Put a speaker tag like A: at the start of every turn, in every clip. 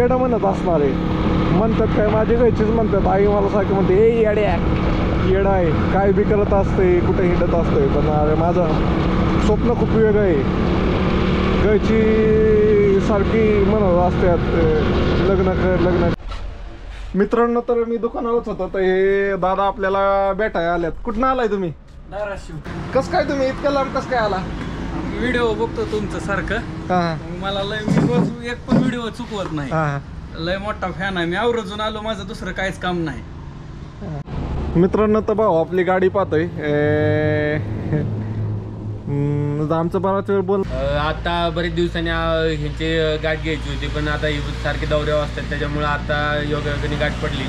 A: येडं म्हणत असणार आहे. म्हणतात काय माझे घरचेच म्हणतात, आई मला सारखं म्हणते ए येड्या येडा आहे, काय बी करत असते, कुठे हिंडत असते. पण अरे माझं स्वप्न खूप वेगळं आहे. घरची सारखी म्हणत असतात लग्न कर लग्न. मित्रांनो तर मी दुकानावरच होतो, तर हे दादा आपल्याला भेटाय आल्यात. कुठनं आलाय तुम्ही?
B: धाराशिव.
A: कस काय तुम्ही इतक्या लांब कस काय आला?
B: व्हिडिओ बघतो तुमचं सारखं, मला लय मी एक पण व्हिडिओ चुकवत नाही. लय मोठा फॅन आहे मी. आवरजून आलो, माझं दुसरं काहीच काम नाही.
A: मित्रांनो तर भाऊ आपली गाडी पाहतोय. आमचं बराच वेळ बोल.
C: आता बरेच दिवसांनी ह्यांची गाठ घ्यायची होती, पण आता सारखे दौऱ्यावर असतात, त्याच्यामुळे आता योगायोगाने गाठ पडली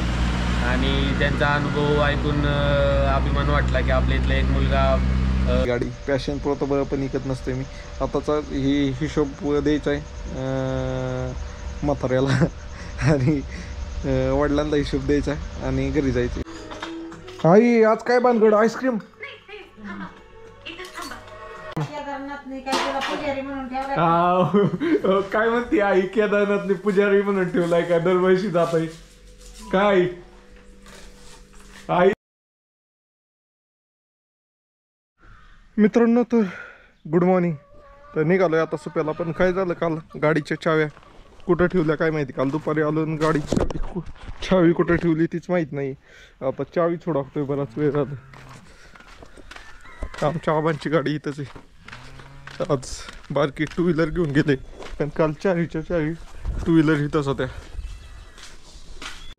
C: आणि त्यांचा अनुभव ऐकून अभिमान वाटला की आपल्या इथला एक मुलगा.
A: गाडी पॅशन प्रो तर बरं पण इकत नसते मी. आताचा हिशोब द्यायचा आहे म्हाताऱ्याला आणि वडिलांना हिशोब द्यायचा आहे आणि घरी जायचं. आई आज काय भानगड? आईस्क्रीम काय म्हणते आई? केदारनाथने पुजारी म्हणून ठेवलाय का? दरवर्षी जात आहे काय आई? मित्रांनो तर गुड मॉर्निंग. तर निघालोय आता सुप्याला. पण काय झालं, काल गाडीच्या चाव्या कुठं ठेवल्या काय माहिती. काल दुपारी आलो आणि गाडीची चावी कुठं ठेवली तीच माहीत नाही. आता चावी सोडवतोय, बराच वेळ झाला. आमच्या आबांची गाडी इथंच आहे. आज बारकी टू व्हीलर घेऊन गेले, पण काल चावीच्या चावी टू व्हीलर इथंच होत्या.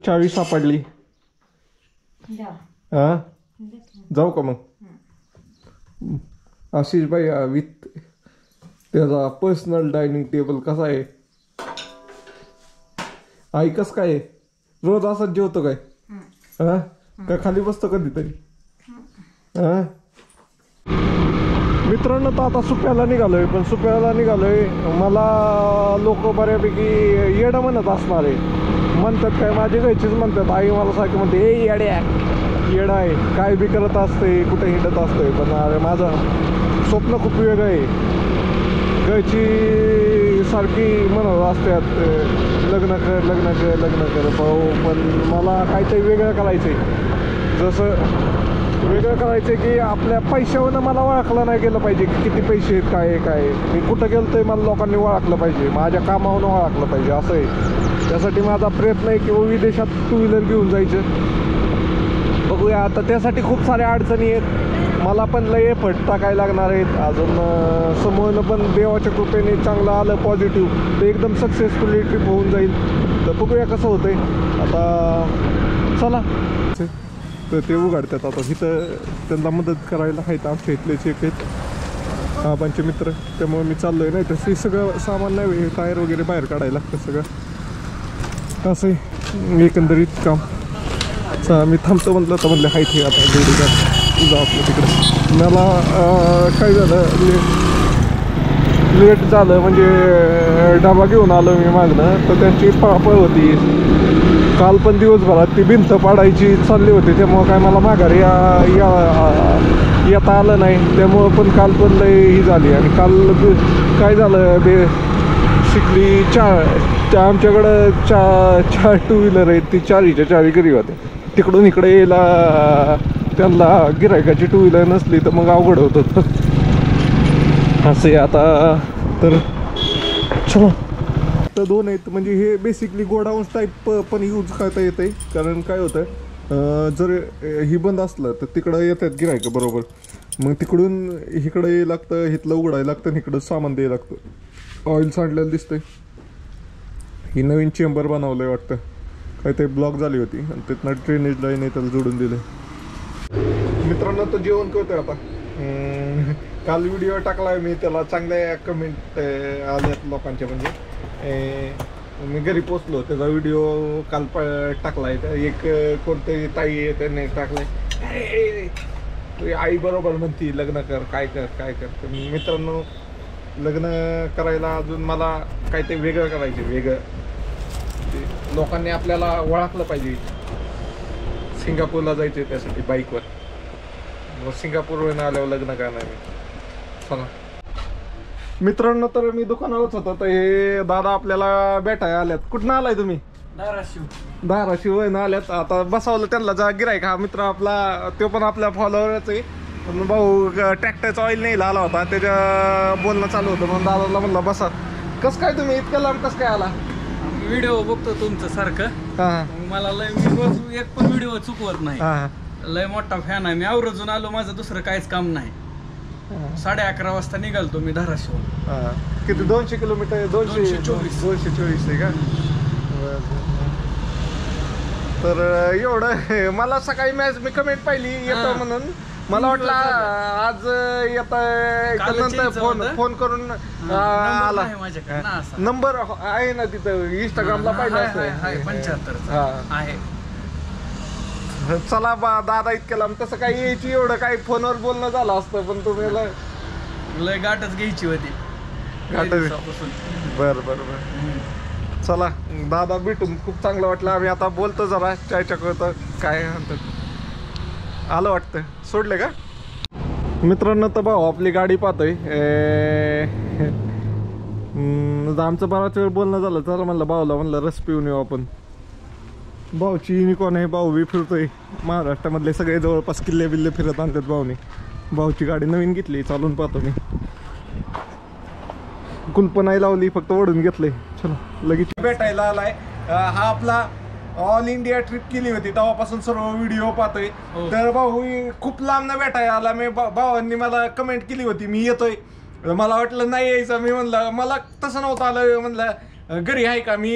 A: चावी सापडली. हा जाऊ का मग? आशिष भाई विथ त्याचा पर्सनल डायनिंग टेबल कसा आहे? आई कस काय? रोज असंच जेवतो काय? हा का खाली बसतो कधीतरी? हा मित्रांनो तर आता सुप्याला निघालोय. पण सुप्याला निघालोय मला लोक बऱ्यापैकी येडं म्हणत असणार आहे. म्हणतात काय माझे घरचेच म्हणतात, आई मला सारखं म्हणते ए येड्या येडा आहे, काय बी करत असते, कुठे हिंडत असते. पण अरे माझं स्वप्न खूप वेगळं आहे. घरची सारखी म्हणत असतात लग्न कर लग्न कर लग्न कर भाऊ. पण मला काहीतरी वेगळं करायचं आहे. जसं वेगळं करायचं की आपल्या पैशावरनं मला ओळखलं नाही गेलं पाहिजे की किती पैसे आहेत, काय आहे काय. मी कुठं गेलो तर मला लोकांनी ओळखलं पाहिजे, माझ्या कामावरून ओळखलं पाहिजे, असं आहे. त्यासाठी माझा प्रयत्न आहे की विदेशात टू व्हीलर घेऊन जायचं. बघूया आता. त्यासाठी खूप साऱ्या अडचणी आहेत. मला पण लय एफर्ट टाकायला लागणार आहेत अजून. समोरनं पण देवाच्या कृपेने चांगलं आलं पॉझिटिव्ह तर एकदम सक्सेसफुली ट्रिप होऊन जाईल. तर बघूया कसं होतंय आता. चला तर ते उघडतात आता. इथं त्यांना मदत करायला आहेत आमच्या इथलेच एक आहेत आबांचे मित्र, त्यामुळे मी चाललोय. नाही तर हे सगळं सामान नाही, टायर वगैरे बाहेर काढायला लागतं सगळं. असं आहे एकंदरीत काम. मी थांबतो म्हटलं तर म्हणलं हाय हे आता जोडी जाऊ आपलं तिकडे. मला काय झालं लेट झालं म्हणजे डबा घेऊन आलो मी मागणं, तर त्यांची पळापळ होती. काल पण दिवसभरात ती भिंत पाडायची चालली होती, त्यामुळं काय मला माघारी येता आलं नाही. त्यामुळं पण काल पण लई ही झाली. आणि काल काय झालं बेसिकली आमच्याकडं चार टू व्हीलर आहेत, ती चारीच्या चावी घरी होते. तिकडून इकडे यायला त्यांना गिरायकाची टू व्हीलर नसली तर मग अवघड होत होतं. असं आहे आता. तर चला तर दोन आहेत म्हणजे हे बेसिकली गोडाऊन टाईप पण यूज करता येते. कारण काय होतं जर ही बंद असलं तर तिकडं येतात गिरायक बरोबर, मग तिकडून इकडं यायला लागतं, इथलं उघडायला लागतं, इकडं सामान द्यायला लागतं. ऑइल सांडलेलं दिसतंय. ही नवीन चेंबर बनवलं आहे वाटतं, काहीतरी ब्लॉक झाली होती आणि तिथनं ड्रेनेज लाईन आहे त्याला जोडून दिलं. मित्रांनो तर जेवण करतोय आता. काल व्हिडिओ टाकलाय मी, त्याला चांगल्या कमेंट आल्यात लोकांच्या. म्हणजे मी घरी पोचलो त्याचा व्हिडिओ काल टाकलाय. एक कोणतरी ताई आहे त्याने टाकलाय, अरे आई बरोबर म्हणती लग्न कर काय कर काय कर. तर मित्रांनो लग्न करायला अजून मला काहीतरी वेगळं करायचं, वेगळं. लोकांनी आपल्याला ओळखलं पाहिजे. सिंगापूरला जायचं त्यासाठी बाईकवर. मग सिंगापूरवरून आल्यावर लग्न करणार मी. चला मित्रांनो, तर मी दुकानावरच होतो तर हे दादा आपल्याला भेटायला आल्यात. कुठनं आलाय तुम्ही? धाराशिव आल्यात. आता बसवलं त्यांना जा गिरायक. हा मित्र आपला तो पण आपल्या फॉलोअरच आहे. पण भाऊ ट्रॅक्टरचं ऑइल नाही आला होता, त्याच्या बोलणं चालू होतं म्हणून दादाला म्हणलं बसा. कसं काय तुम्ही इतक्या लांब कसं काय आला?
B: व्हिडिओ बघतो तुमचं सारखं. मग मला मी रोज एक पण व्हिडिओ चुकवत नाही. लय मोठा फॅन आहे मी. आवर्जून आलो, माझं दुसरं काहीच काम नाही. 11:30 वाजता निघालतो मी धाराशिव.
A: किती 200 किलोमीटर? 224 आहे का? तर एवढं मला सकाळी मी कमेंट पाहिली येतं म्हणून मला वाटलं आज येतं. फोन करून आला. नंबर आहे ना तिथं इंस्टाग्रामला पाहिजे
B: 75 आहे.
A: चला बा दादा इतक्या लांब तसं काही यायची एवढं काही फोनवर बोलणं झालं असतं, पण तुम्ही
B: लय गाठच घ्यायची होती.
A: बर. चला दादा भेटून खूप चांगलं वाटलं. आम्ही आता बोलतो जरा चायच्या करतो काय म्हणतात. आलं वाटतं सोडले का मित्रांनो? तर भाऊ आपली गाडी पाहतोय. आमचं बराच वेळ बोलणं झालं. चला म्हणलं भाऊला म्हणलं रस पिऊन येऊ आपण. भाऊची युनिकॉर्न आहे. भाऊ बी फिरतोय महाराष्ट्रामधले सगळे जवळपास किल्ले बिल्ले फिरत आणतात भाऊने. भाऊची गाडी नवीन घेतली, चालून पाहतो मी. कुलप नाही लावली, फक्त ओढून घेतलंय. चलो लगेच भेटायला आलाय. हा आपला ऑल इंडिया ट्रिप केली होती तेव्हापासून सर्व व्हिडिओ पाहतोय. तर भाऊ खूप लांब न भेटायला आला. मी भावांनी मला कमेंट केली होती मी येतोय. मला वाटलं नाही यायचं. मी म्हणलं मला तसं नव्हतं आलं. म्हणलं घरी आहे का, मी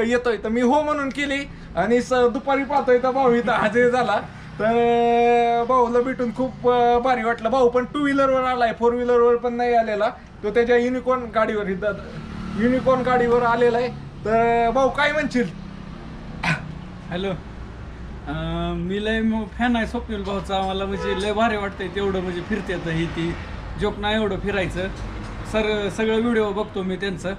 A: येतोय. तर मी हो म्हणून केली आणि दुपारी पाहतोय तर भाऊ इथं हजर झाला. तर भाऊला भेटून खूप भारी वाटलं. भाऊ पण 2 व्हीलरवर आलाय, 4 व्हीलरवर पण नाही आलेला. तो त्याच्या युनिकॉर्न गाडीवर आलेला आहे. तर भाऊ काय म्हणशील?
B: हॅलो, मी लय फॅन आहे स्वप्नील भाऊचा. मला म्हणजे लय भारी वाटतंय तेवढं म्हणजे फिरते ही ती जोक नाही एवढं फिरायचं. सगळं व्हिडिओ बघतो मी त्यांचं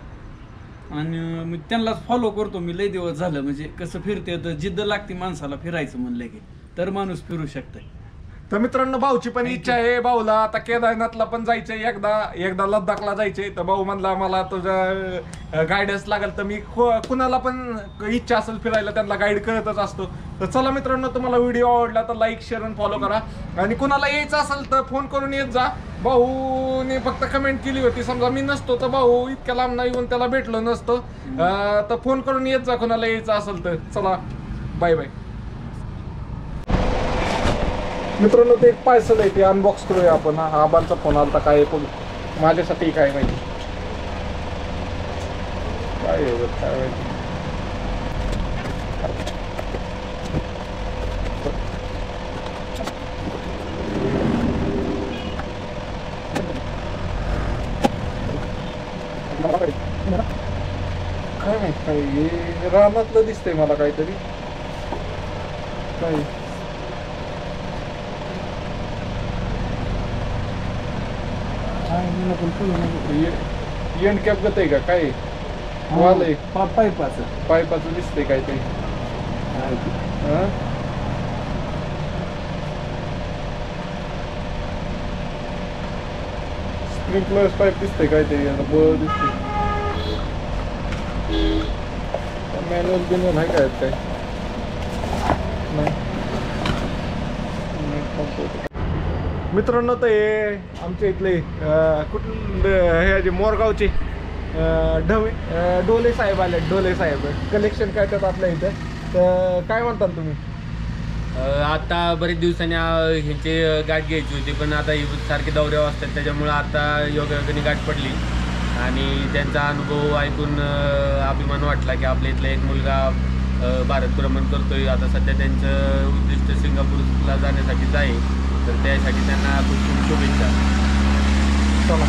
B: आणि त्यांनाच फॉलो करतो मी लय दिवस झालं. म्हणजे कसं फिरते तर जिद्द लागते माणसाला फिरायचं म्हणलं की तर माणूस फिरू शकतंय.
A: तर मित्रांनो भाऊची पण इच्छा आहे. भाऊला आता केदारनाथला पण जायचंय, एकदा लद्दाखला जायचंय. तर भाऊ म्हणला मला तुझा गायडन्स लागेल. तर मी कुणाला पण इच्छा असेल फिरायला त्यांना गाईड करतच असतो. तर चला मित्रांनो, तुम्हाला व्हिडिओ आवडला तर लाईक शेअर आणि फॉलो करा. आणि कुणाला यायचं असेल तर फोन करून येत जा. भाऊने फक्त कमेंट केली होती. समजा मी नसतो तर भाऊ इतक्या लांब नाही येऊन त्याला भेटलो नसतो. तर फोन करून येत जा कुणाला यायचं असेल तर. चला बाय बाय. मित्रांनो, ते एक पार्सल आहे ते अनबॉक्स करूया आपण. आबांचा फोन आलता. काय पण माझ्यासाठी काय माहिती काय माहिती. काय माहित काय हे रानातलं दिसतंय मला काहीतरी. काय एंड कॅप गत आहे का काय? वालय पाईपाचं दिसतंय काहीतरी. स्प्रिंकलर पाईप दिसतंय काहीतरी. बळ दिसतंय. मॅन्युअल बिन्युअल आहे काय? नाही. मित्रांनो, तर हे आमच्या इथले हे जे मोरगावचे डोले साहेब आले. डोले साहेब कलेक्शन करतात आपल्या इथं. तर काय म्हणतात तुम्ही?
C: आता बरेच दिवसांनी ह्यांची गाठ घ्यायची होती, पण आता सारखे दौऱ्यावर असतात त्याच्यामुळं आता योगायोगाने गाठ पडली. आणि त्यांचा अनुभव ऐकून अभिमान वाटला की आपल्या इथला एक मुलगा भारत भ्रमण करतोय. आता सध्या त्यांचं उद्दिष्ट सिंगापूरला जाण्यासाठीच आहे. तर त्यासाठी त्यांना खूप खूप शुभेच्छा.
A: चला,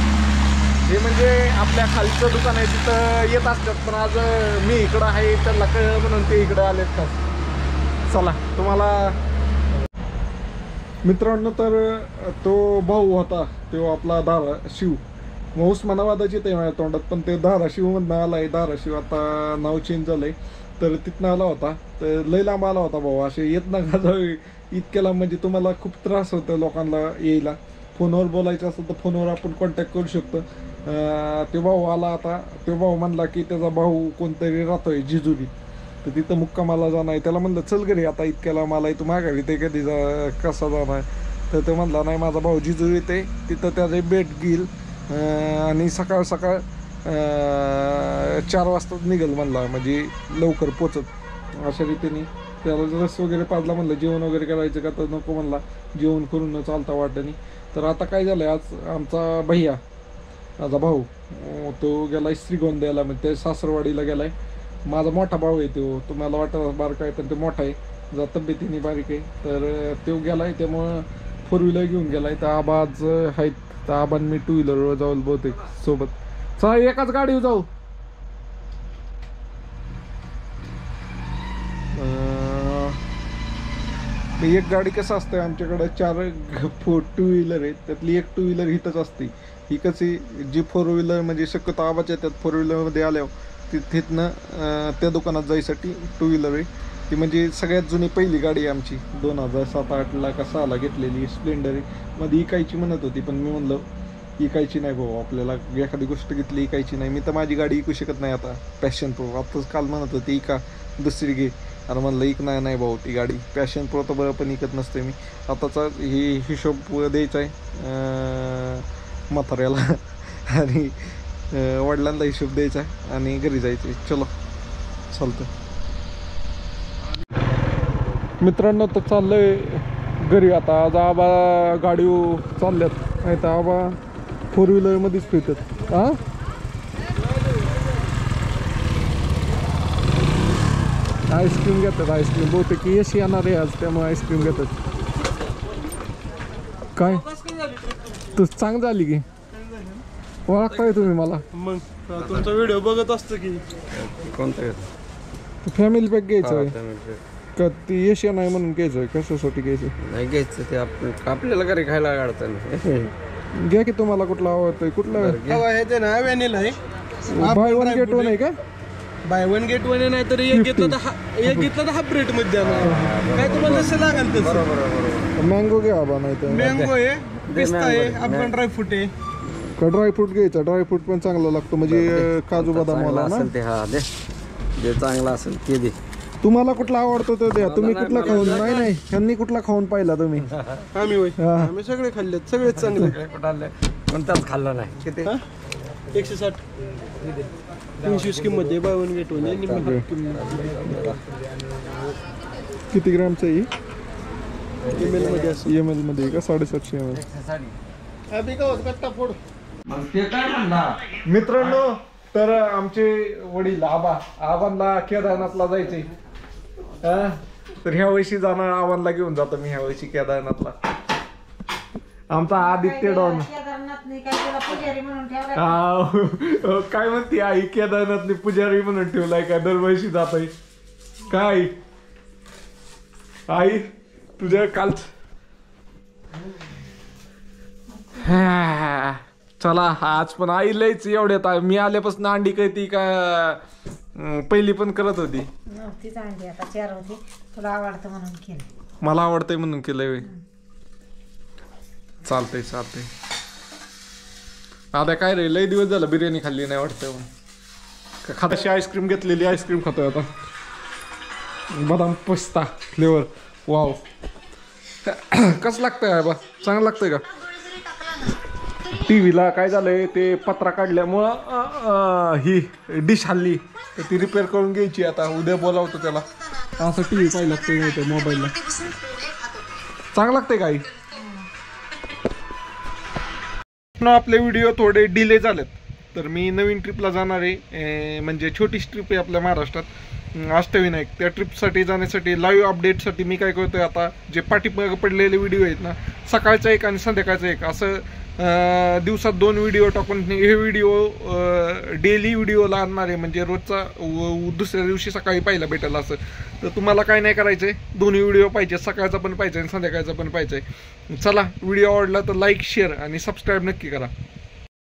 A: हे म्हणजे आपल्या खालचं दुकान आहे तिथं येत असतात. पण आज मी इकडं आहे त्यांना कळलं म्हणून ते इकडं आलेत का. चला तुम्हाला मित्रांनो, तर तो भाऊ होता तो आपला धाराशिव. मग उस्मानाबादाची ते माझ्या तोंडात, पण ते धाराशिवमधनं आलाय. धाराशिव आता नाव चेंज झालंय. तर तिथनं आला होता. तर लय लांब आला होता भाऊ. असे येत ना का जाऊ इतक्या लांब. म्हणजे तुम्हाला खूप त्रास होतो लोकांना यायला. फोनवर बोलायचं असेल तर फोनवर आपण कॉन्टॅक्ट करू शकतो. तो भाऊ आला आता. तो भाऊ म्हणला की त्याचा भाऊ कोणतरी राहतोय जिजुरी, तर तिथं मुक्कामाला जाणार आहे. त्याला म्हणलं चल घरी आता इतक्याला, मला इथं माघारी ते कधी कसा जाणार. तर तो म्हणला नाही माझा भाऊ जिजुरीत आहे, तिथं त्याचे भेट घेईल आणि सकाळ सकाळ 4 वाजता निघेल म्हणला, म्हणजे लवकर पोचत. अशा रीतीने त्याला रस वगैरे पाजला. म्हणलं जेवण वगैरे करायचं का, तर नको म्हणला, जेवण करून न चालता वाटणी. तर आता काय झालं आहे, आज आमचा भैया माझा भाऊ तो गेला आहे श्रीगोंद्याला, म्हणजे ते सासरवाडीला गेला आहे. माझा मोठा भाऊ आहे तो, तुम्हाला वाटतं बारका आहे पण तो मोठा आहे, जरा तब्येतीने बारीक आहे. तर तो गेला आहे, त्यामुळं 4 व्हीलर घेऊन गेला आहे. तर आबा आज आहेत, तर आबान मी 2 व्हीलरवर जाऊ बहुतेक सोबत. चला एकाच गाडीवर जाऊ. एक गाडी कसं असतं आमच्याकडे 4 2 व्हीलर आहेत, त्यातली एक 2 व्हीलर इथंच असते. ही कशी जी 4 व्हीलर म्हणजे शक्यतो आबाच्या त्यात 4 व्हीलरमध्ये आल्यावर तिथनं त्या दुकानात जायसाठी 2 व्हीलर आहे. ती म्हणजे सगळ्यात जुनी पहिली गाडी आहे आमची, 2007-8ला का 6ला घेतलेली स्प्लेंडर आहे. मध्ये इकायची म्हणत होती, पण मी म्हणलं इकायची नाही भाऊ, आपल्याला एखादी गोष्ट घेतली इकायची नाही. मी तर माझी गाडी इकू शकत नाही आता, पॅशन प्रो. आताच काल म्हणत होती इका, दुसरी घे. अरे म्हणलं इक नाही भाऊ ती गाडी, पॅशन प्रो तर बरं पण इकत नसते मी. आताचा हिशोब द्यायचा आहे म्हाताऱ्याला आणि वडिलांना हिशोब द्यायचा आहे आणि घरी जायचं आहे. चलो चालतं मित्रांनो. तर चाललंय घरी आता. आज आबा गाडीवर चालल्यात, नाही तर आबा 4 व्हीलरमध्येच फिरतात. हां आईस्क्रीम घेतात, आईस्क्रीम बहुतेक यश येणार आहे आज, त्यामुळे आईस्क्रीम घेतात. काय तू चांग झाली की ओळखताय तुम्ही मला?
D: मग तुमचा व्हिडिओ बघत असतो की.
C: कोणतं
A: फॅमिली पॅक घ्यायचं आहे का? ती यश नाही म्हणून घ्यायचं आहे, कशासाठी घ्यायचं?
C: नाही घ्यायचं ते आपल्याला घरी खायला काढतं.
A: घ्या की, तुम्हाला कुठला आवडतंय? कुठला
D: हे ते ना व्हॅनिला आहे,
A: बाय 1 गेट 1 आहे का?
D: बाय 1 गेट 1 नाही तर एक घेतलं तर हाफ रेट मध्ये काय तुम्हाला जसं लागेल तसं.
A: मँगो घ्या बाबा, नाही तर
D: मँगो आहे, पिस्ता आहे, अफगाण ड्रायफ्रूट आहे.
A: ड्रायफ्रूट घ्यायचा, ड्रायफ्रूट पण चांगला लागतो, म्हणजे काजू बदाम वाला ना.
C: जे चांगला असेल ते दे.
A: तुम्हाला कुठला आवडतो तो द्या. तुम्ही कुठला खाऊन, नाही नाही ह्यांनी कुठला खाऊन पाहिला तुम्ही?
D: आम्ही सगळे खाल्लेत, सगळेच चांगले.
C: कोणताच खाल्ला नाही. किती?
D: 160 320 किंमत आहे. बाय 1 गेट 1
A: किती ग्रामचं आहे?
D: ML मध्ये असं.
A: ML मध्ये आहे का? 750 ML. मित्रांनो, तर आमचे वडील आबांना केदारनाथला जायचे, तर ह्या वर्षी जाणार. आबांना घेऊन जातो मी ह्या वर्षी केदारनाथला. आमचा आदित्य डॉन काय म्हणते आई, केदारनाथने पुजारी म्हणून ठेवलाय का? दरवर्षी जात आहे काय आई तुझ्या काल? चला आज पण आई लयच एवढ्यात. मी आल्यापासून अंडी कळती का पहिली पण करत होती?
E: नव्हतीच अंडी, आता 4 होती. तुला आवडतं म्हणून केलं.
A: मला आवडतंय म्हणून केलंय. चालतंय चालतंय. आता काय रे, लय दिवस झालं बिर्याणी खाल्ली नाही वाटतं. खाताशी आईस्क्रीम घेतलेली, आईस्क्रीम खातोय आता. बदाम पिस्ता फ्लेवर. वाव कसं लागतंय बा? चांगलं लागतंय का? टीव्हीला काय झालंय, ते पत्रा काढल्यामुळं ही डिश हल्ली, तर ती रिपेअर करून घ्यायची. आता उद्या बोलावतो त्याला. असं टीव्ही पाहिजे लागतंय नाही तर मोबाईलला. चांगलं लागतंय काही. आपले व्हिडिओ थोडे डिले झालेत, तर मी नवीन ट्रिपला जाणार आहे. म्हणजे छोटीशी ट्रिप आहे आपल्या महाराष्ट्रात, अष्टविनायक. त्या ट्रिपसाठी जाण्यासाठी लाईव्ह अपडेटसाठी मी काय करतोय, आता जे पाठीमागे पडलेले व्हिडिओ आहेत ना, सकाळचा एक आणि संध्याकाळचा एक, असं दिवसात 2 व्हिडिओ टाकून हे व्हिडिओ डेली व्हिडिओला आणणार आहे. म्हणजे रोजचा दुसऱ्या दिवशी सकाळी पाहायला भेटेल असं. तर तुम्हाला काय नाही करायचं आहे, 2 व्हिडिओ पाहिजे, सकाळचा पण पाहिजे आणि संध्याकाळचा पण पाहिजे. चला, व्हिडिओ आवडला तर लाईक, शेअर आणि सबस्क्राईब नक्की करा.